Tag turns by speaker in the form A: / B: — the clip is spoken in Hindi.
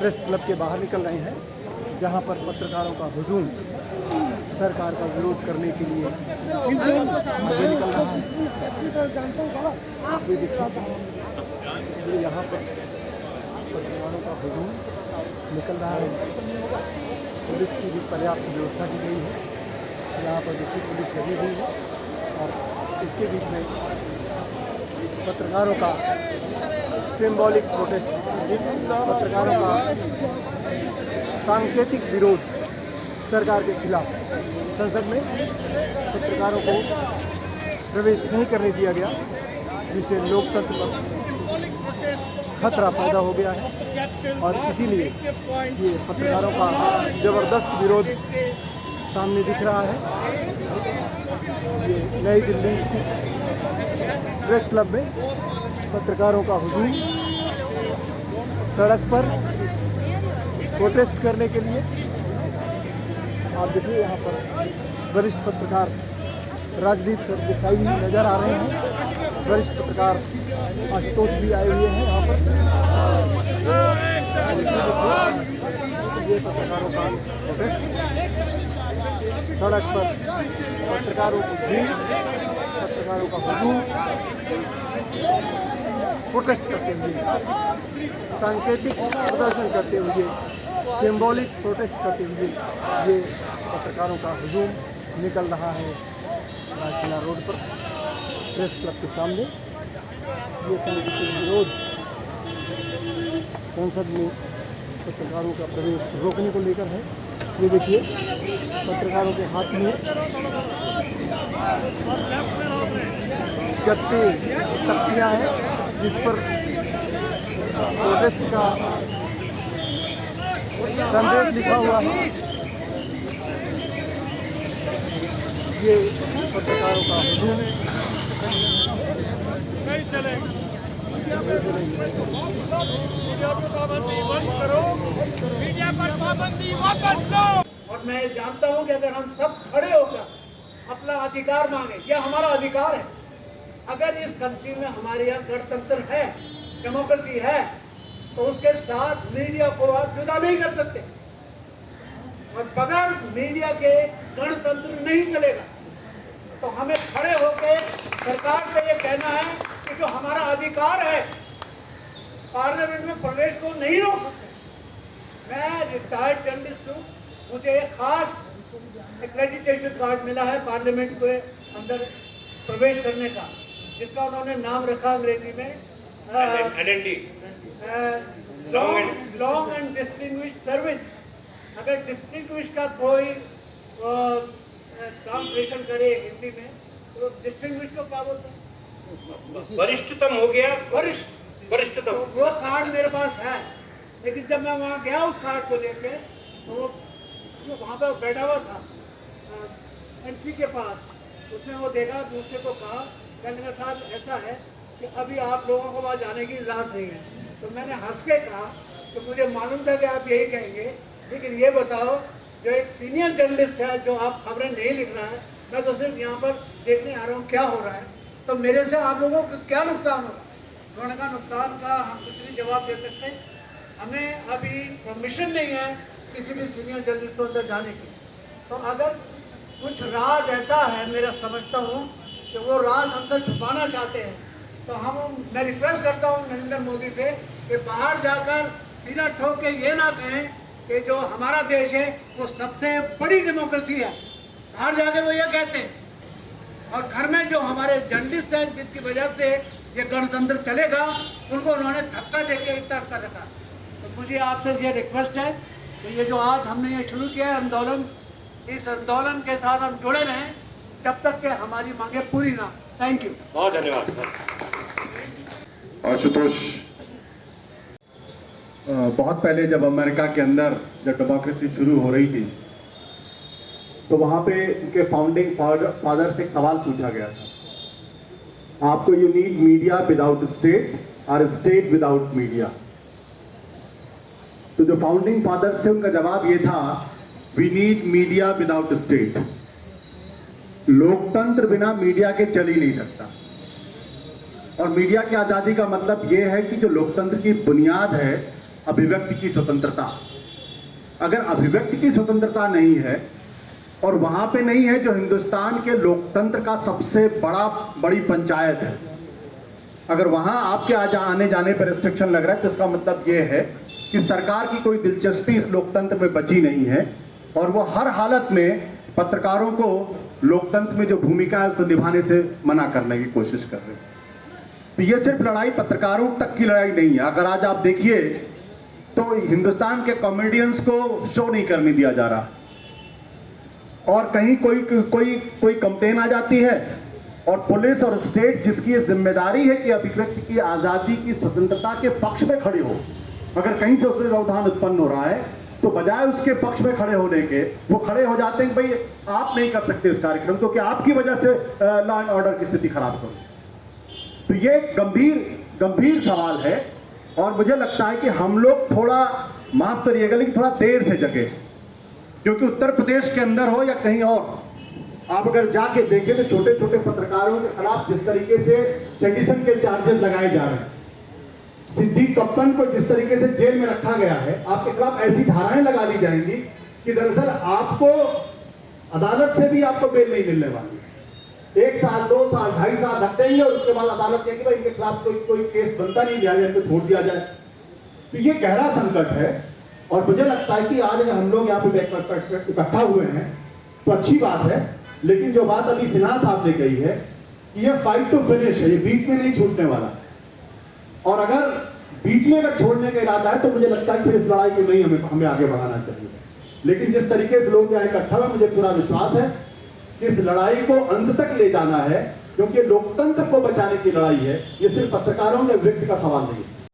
A: प्रेस क्लब के बाहर निकल रहे हैं, जहां पर पत्रकारों का हुजूम सरकार का विरोध करने के लिए आगे निकल रहा है। ये देखिए, यहाँ पर पत्रकारों का हुजूम निकल रहा है। पुलिस की भी पर्याप्त व्यवस्था की गई है। यहाँ पर देखिए पुलिस लगी हुई है और इसके बीच में पत्रकारों का सिंबॉलिक प्रोटेस्ट, पत्रकारों का सांकेतिक विरोध सरकार के खिलाफ संसद में पत्रकारों को प्रवेश नहीं करने दिया गया, जिससे लोकतंत्र पर खतरा पैदा हो गया है। और इसीलिए ये पत्रकारों का ज़बरदस्त विरोध सामने दिख रहा है। ये नई दिल्ली प्रेस क्लब में पत्रकारों का हुजूम सड़क पर प्रोटेस्ट करने के लिए। आप देखिए, यहाँ पर वरिष्ठ पत्रकार राजदीप सरदेसाई भी नज़र आ रहे हैं। वरिष्ठ पत्रकार आशुतोष भी आए हुए हैं यहाँ पर। ये पत्रकारों का प्रोटेस्ट, सड़क पर पत्रकारों की भीड़, पत्रकारों का हुजूम प्रोटेस्ट करते हुए, सांकेतिक प्रदर्शन करते हुए, सिंबॉलिक प्रोटेस्ट करते हुए ये पत्रकारों का हुजूम निकल रहा है राजशिला रोड पर प्रेस क्लब के सामने। ये सांकेतिक विरोध संसद में पत्रकारों का प्रवेश रोकने को लेकर है। ये देखिए, पत्रकारों के हाथ में गत्ते तख्तियाँ हैं जिस पर प्रोटेस्ट का संदेश लिखा हुआ है। ये पत्रकारों का हुजूम नहीं चलेगा।
B: मीडिया पर पाबंदी वापस लो। और मैं जानता हूं कि अगर हम सब खड़े होकर अपना अधिकार मांगे, यह हमारा अधिकार है। अगर इस कंट्री में हमारे यहाँ गणतंत्र है, डेमोक्रेसी है, तो उसके साथ मीडिया को आप जुदा नहीं कर सकते। और बगैर मीडिया के गणतंत्र नहीं चलेगा। तो हमें खड़े होकर सरकार से ये कहना है कि जो हमारा अधिकार है, पार्लियामेंट में प्रवेश को नहीं रोक सकते। मैं रिटायर्ड जर्नलिस्ट हूँ, मुझे एक खास एक्रेडिटेशन कार्ड मिला है पार्लियामेंट के अंदर प्रवेश करने का, जिसका उन्होंने नाम रखा अंग्रेजी में LND, long and distinguished service. अगर डिस्टिंग्विश का कोई ट्रांसलेशन करे हिंदी में तो डिस्टिंग्विश को क्या बोलते हैं?
C: वरिष्ठतम हो गया। वरिष्ठतम।
B: तो वो कार्ड मेरे पास है, लेकिन जब मैं वहाँ गया उस कार्ड को लेके, तो वहाँ पर बैठा हुआ था एंट्री के पास, उसने वो देखा, दूसरे को कहा, कहने का साहब ऐसा है कि अभी आप लोगों को वहाँ जाने की इजाज़त नहीं है। तो मैंने हंस के कहा कि मुझे मालूम था कि आप यही कहेंगे, लेकिन ये बताओ, जो एक सीनियर जर्नलिस्ट है, जो आप खबरें नहीं लिख रहा है, मैं तो सिर्फ यहाँ पर देखने आ रहा हूँ क्या हो रहा है, तो मेरे से आप लोगों को क्या नुकसान होगा? उन्होंने कहा नुकसान का हम कुछ नहीं जवाब दे सकते, हमें अभी परमिशन नहीं है किसी भी सीनियर जर्नलिस्ट को अंदर जाने की। तो अगर कुछ राज ऐसा है, मेरा समझता हूँ कि वो राज हमसे छुपाना चाहते हैं, तो मैं रिक्वेस्ट करता हूँ नरेंद्र मोदी से कि बाहर जाकर सीधा ठोक के ये ना कहें कि जो हमारा देश है वो सबसे बड़ी डेमोक्रेसी है। बाहर जाके वो ये कहते हैं, और घर में जो हमारे जर्नलिस्ट हैं जिनकी वजह से ये गणतंत्र चलेगा, उनको उन्होंने धक्का देके एक तरफ कर रखा। तो मुझे आपसे ये रिक्वेस्ट है कि ये जो आज हमने ये शुरू किया है आंदोलन, इस आंदोलन के साथ हम जुड़े रहें जब तक कि हमारी मांगे पूरी ना। थैंक यू,
C: बहुत धन्यवाद।
D: आशुतोष, बहुत पहले जब अमेरिका के अंदर जब डेमोक्रेसी शुरू हो रही थी, तो वहाँ पे उनके फाउंडिंग फादर से एक सवाल पूछा गया था, आपको you need media without state और स्टेट विदाउट मीडिया। तो जो फाउंडिंग फादर्स थे उनका जवाब ये था, we need media without state. लोकतंत्र बिना मीडिया के चल ही नहीं सकता। और मीडिया की आज़ादी का मतलब ये है कि जो लोकतंत्र की बुनियाद है अभिव्यक्ति की स्वतंत्रता। अगर अभिव्यक्ति की स्वतंत्रता नहीं है और वहां पे नहीं है जो हिंदुस्तान के लोकतंत्र का सबसे बड़ी पंचायत है, अगर वहां आपके आने जाने पर रिस्ट्रिक्शन लग रहा है तो इसका मतलब यह है कि सरकार की कोई दिलचस्पी इस लोकतंत्र में बची नहीं है और वो हर हालत में पत्रकारों को लोकतंत्र में जो भूमिका है उसको निभाने से मना करने की कोशिश कर रहे हैं। तो ये सिर्फ लड़ाई पत्रकारों तक की लड़ाई नहीं है। अगर आज आप देखिए तो हिंदुस्तान के कॉमेडियंस को शो नहीं करने दिया जा रहा और कहीं कोई कंप्लेन आ जाती है और पुलिस और स्टेट जिसकी ये जिम्मेदारी है कि अभिव्यक्ति की आज़ादी की स्वतंत्रता के पक्ष में खड़े हो, अगर कहीं से उसमें व्यवधान उत्पन्न हो रहा है तो बजाय उसके पक्ष में खड़े होने के वो खड़े हो जाते हैं कि भाई आप नहीं कर सकते इस कार्यक्रम को, कि आपकी वजह से लॉ एंड ऑर्डर की स्थिति खराब करो। तो ये गंभीर सवाल है और मुझे लगता है कि हम लोग थोड़ा, माफ करिएगा लेकिन थोड़ा देर से जगे, क्योंकि उत्तर प्रदेश के अंदर हो या कहीं और, आप अगर जाके देखें तो छोटे छोटे पत्रकारों के खिलाफ जिस तरीके से सेडिशन के चार्जेस लगाए जा रहे हैं, सिद्दीक कप्पन को जिस तरीके से जेल में रखा गया है, आपके खिलाफ ऐसी धाराएं लगा दी जाएंगी कि दरअसल आपको अदालत से भी आपको बेल नहीं मिलने वाली है। 1 साल 2 साल 2.5 साल रख देंगे और उसके बाद अदालत कहेगी भाई इनके खिलाफ कोई केस बनता नहीं, लिहाजा इनको छोड़ दिया जाए। तो ये गहरा संकट है और मुझे लगता है कि आज अगर हम लोग यहाँ पे इकट्ठा हुए हैं तो अच्छी बात है, लेकिन जो बात अभी सिन्हा साहब ने कही है कि ये फाइट टू फिनिश है, ये बीच में नहीं छूटने वाला। और अगर बीच में अगर छोड़ने का इरादा है तो मुझे लगता है कि फिर इस लड़ाई को नहीं हमें आगे बढ़ाना चाहिए। लेकिन जिस तरीके से लोग यहाँ इकट्ठा हुए, मुझे पूरा विश्वास है कि इस लड़ाई को अंत तक ले जाना है, क्योंकि लोकतंत्र को बचाने की लड़ाई है, ये सिर्फ पत्रकारों या व्यक्ति का सवाल नहीं है।